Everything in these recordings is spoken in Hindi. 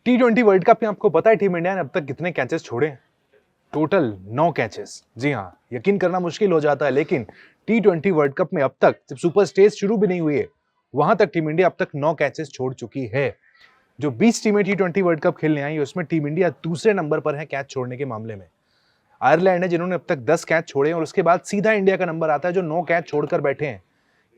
T20 वर्ल्ड कप में आपको पता है टीम इंडिया ने अब तक कितने कैचेस छोड़े हैं? Total 9 catches. जी हाँ, यकीन करना मुश्किल हो जाता है, लेकिन T20 वर्ल्ड कप में अब तक जब सुपर स्टेज शुरू भी नहीं हुई है, वहां तक टीम इंडिया अब तक 9 कैचेस छोड़ चुकी है। जो 20 टीमें T20 वर्ल्ड कप खेलने आई है, उसमें टीम इंडिया दूसरे नंबर पर है कैच छोड़ने के मामले में। आयरलैंड है जिन्होंने अब तक 10 कैच छोड़े और उसके बाद सीधा इंडिया का नंबर आता है जो 9 कैच छोड़कर बैठे हैं।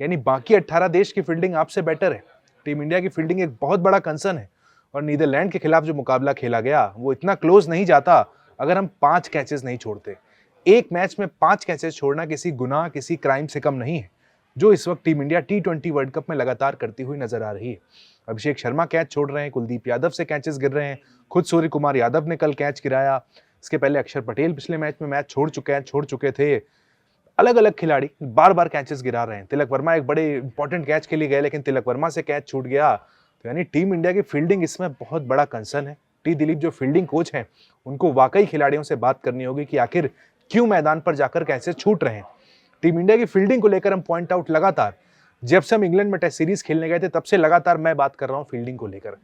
यानी बाकी 18 देश की फील्डिंग आपसे बेटर है। टीम इंडिया की फील्डिंग एक बहुत बड़ा कंसर्न है और नीदरलैंड के खिलाफ जो मुकाबला खेला गया वो इतना क्लोज नहीं जाता अगर हम 5 कैचेस नहीं छोड़ते। एक मैच में 5 कैचेस छोड़ना किसी गुनाह, किसी क्राइम से कम नहीं है, जो इस वक्त team India T20 world cup में लगातार करती हुई नजर आ रही है। अभिषेक शर्मा कैच छोड़ रहे हैं, कुलदीप यादव से कैचेस गिर रहे हैं, खुद सूर्य कुमार यादव ने कल कैच गिराया। इसके पहले अक्षर पटेल पिछले मैच में मैच छोड़ चुके थे। अलग अलग खिलाड़ी बार बार कैचेस गिरा रहे हैं। तिलक वर्मा एक बड़े इंपॉर्टेंट कैच के लिए गए, लेकिन तिलक वर्मा से कैच छूट गया। तो यानी टीम इंडिया की फील्डिंग इसमें बहुत बड़ा कंसर्न है। टी दिलीप जो फील्डिंग कोच हैं, उनको वाकई खिलाड़ियों से बात करनी होगी कि आखिर क्यों मैदान पर जाकर कैचेस छूट रहे हैं। टीम इंडिया की फील्डिंग को लेकर हम पॉइंट आउट लगातार, जब से हम इंग्लैंड में टेस्ट सीरीज खेलने गए थे तब से लगातार मैं बात कर रहा हूँ फील्डिंग को लेकर।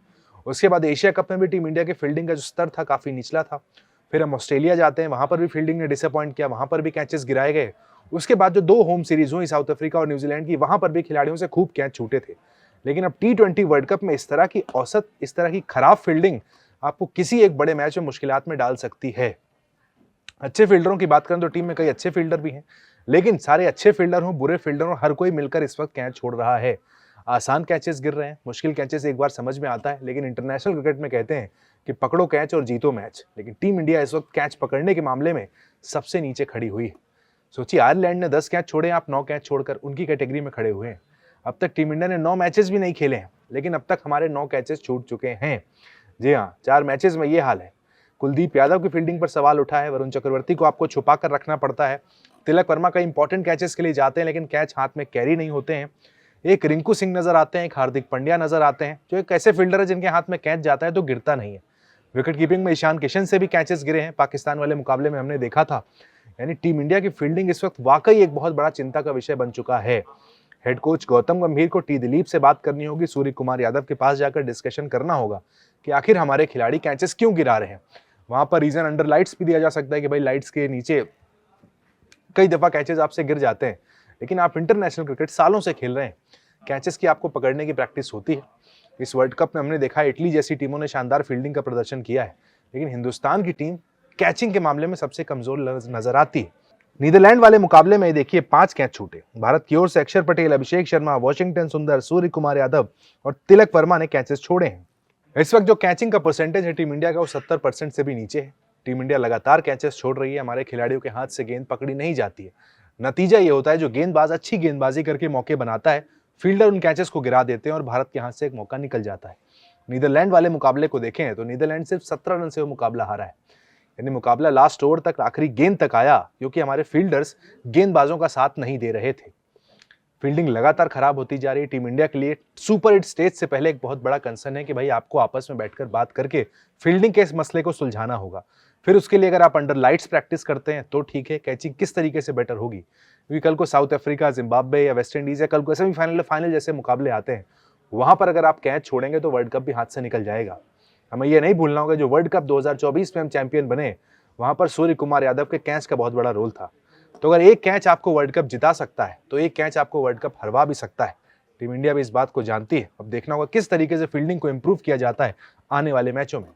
उसके बाद एशिया कप में भी टीम इंडिया की फील्डिंग का जो स्तर था काफी निचला था। फिर हम ऑस्ट्रेलिया जाते हैं, वहां पर भी फील्डिंग ने डिसअपॉइंट किया, वहां पर भी कैचेस गिराए गए। उसके बाद जो 2 होम सीरीज हुई साउथ अफ्रीका और न्यूजीलैंड की, वहां पर भी खिलाड़ियों से खूब कैच छूटे थे। लेकिन अब T20 वर्ल्ड कप में इस तरह की औसत, इस तरह की खराब फील्डिंग आपको किसी एक बड़े मैच में मुश्किलात में डाल सकती है। अच्छे फील्डरों की बात करें तो टीम में कई अच्छे फील्डर भी हैं, लेकिन सारे अच्छे फील्डर हों, बुरे फील्डर हों, हर कोई मिलकर इस वक्त कैच छोड़ रहा है। आसान कैचेस गिर रहे हैं, मुश्किल कैचेस एक बार समझ में आता है, लेकिन इंटरनेशनल क्रिकेट में कहते हैं कि पकड़ो कैच और जीतो मैच। लेकिन टीम इंडिया इस वक्त कैच पकड़ने के मामले में सबसे नीचे खड़ी हुई है। सोचिए, आयरलैंड ने 10 कैच छोड़े, आप 9 कैच छोड़कर उनकी कैटेगरी में खड़े हुए हैं। अब तक टीम इंडिया ने 9 मैचेस भी नहीं खेले हैं, लेकिन अब तक हमारे 9 कैचेस छूट चुके हैं। जी हाँ, 4 मैचेस में ये हाल है। कुलदीप यादव की फील्डिंग पर सवाल उठा है, वरुण चक्रवर्ती को आपको छुपा कर रखना पड़ता है। तिलक वर्मा का इंपॉर्टेंट कैचेस के लिए जाते हैं, लेकिन कैच हाथ में कैरी नहीं होते हैं। एक रिंकू सिंह नजर आते हैं, एक हार्दिक पांड्या नजर आते हैं, जो एक ऐसे फील्डर है जिनके हाथ में कैच जाता है तो गिरता नहीं है। विकेट कीपिंग में ईशान किशन से भी कैचेस गिरे हैं, पाकिस्तान वाले मुकाबले में हमने देखा था। यानी टीम इंडिया की फील्डिंग इस वक्त वाकई एक बहुत बड़ा चिंता का विषय बन चुका है। हेड कोच गौतम गंभीर को टी दिलीप से बात करनी होगी, सूर्य कुमार यादव के पास जाकर डिस्कशन करना होगा कि आखिर हमारे खिलाड़ी कैचेस क्यों गिरा रहे हैं। वहां पर रीजन अंडर लाइट्स भी दिया जा सकता है कि भाई लाइट्स के नीचे कई दफा कैचेस आपसे गिर जाते हैं, लेकिन आप इंटरनेशनल क्रिकेट सालों से खेल रहे हैं, कैचेस की आपको पकड़ने की प्रैक्टिस होती है। इस वर्ल्ड कप में हमने देखा इटली जैसी टीमों ने शानदार फील्डिंग का प्रदर्शन किया है, लेकिन हिंदुस्तान की टीम कैचिंग के मामले में सबसे कमजोर नजर आती है। नीदरलैंड वाले मुकाबले में देखिए 5 कैच छूटे। भारत की ओर से अक्षर पटेल, अभिषेक शर्मा, वॉशिंगटन सुंदर, सूर्य कुमार यादव और तिलक वर्मा ने कैचेस छोड़े हैं। इस वक्त जो कैचिंग का परसेंटेज है टीम इंडिया का, वो 70% से भी नीचे है। टीम इंडिया लगातार कैचेस छोड़ रही है, हमारे खिलाड़ियों के हाथ से गेंद पकड़ी नहीं जाती है। नतीजा ये होता है, जो गेंदबाज अच्छी गेंदबाजी करके मौके बनाता है, फील्डर उन कैचेस को गिरा देते हैं और भारत के हाथ से एक मौका निकल जाता है। नीदरलैंड वाले मुकाबले को देखें तो नीदरलैंड सिर्फ 17 रन से वो मुकाबला हारा है। यानी मुकाबला लास्ट ओवर तक, आखिरी गेंद तक आया, क्योंकि हमारे फील्डर्स गेंदबाजों का साथ नहीं दे रहे थे। फील्डिंग लगातार खराब होती जा रही है। टीम इंडिया के लिए सुपर हिट स्टेज से पहले एक बहुत बड़ा कंसर्न है कि भाई आपको आपस में बैठकर बात करके फील्डिंग के इस मसले को सुलझाना होगा। फिर उसके लिए अगर आप अंडर लाइट्स प्रैक्टिस करते हैं तो ठीक है, कैचिंग किस तरीके से बेटर होगी, क्योंकि कल को साउथ अफ्रीका, जिम्बाब्वे या वेस्ट इंडीज या कल को सेमीफाइनल, फाइनल जैसे मुकाबले आते हैं, वहां पर अगर आप कैच छोड़ेंगे तो वर्ल्ड कप भी हाथ से निकल जाएगा। हमें यह नहीं भूलना होगा, जो वर्ल्ड कप 2024 में हम चैंपियन बने, वहां पर सूर्य कुमार यादव के कैच का बहुत बड़ा रोल था। तो अगर एक कैच आपको वर्ल्ड कप जिता सकता है, तो एक कैच आपको वर्ल्ड कप हरवा भी सकता है। टीम इंडिया भी इस बात को जानती है। अब देखना होगा किस तरीके से फील्डिंग को इंप्रूव किया जाता है आने वाले मैचों में।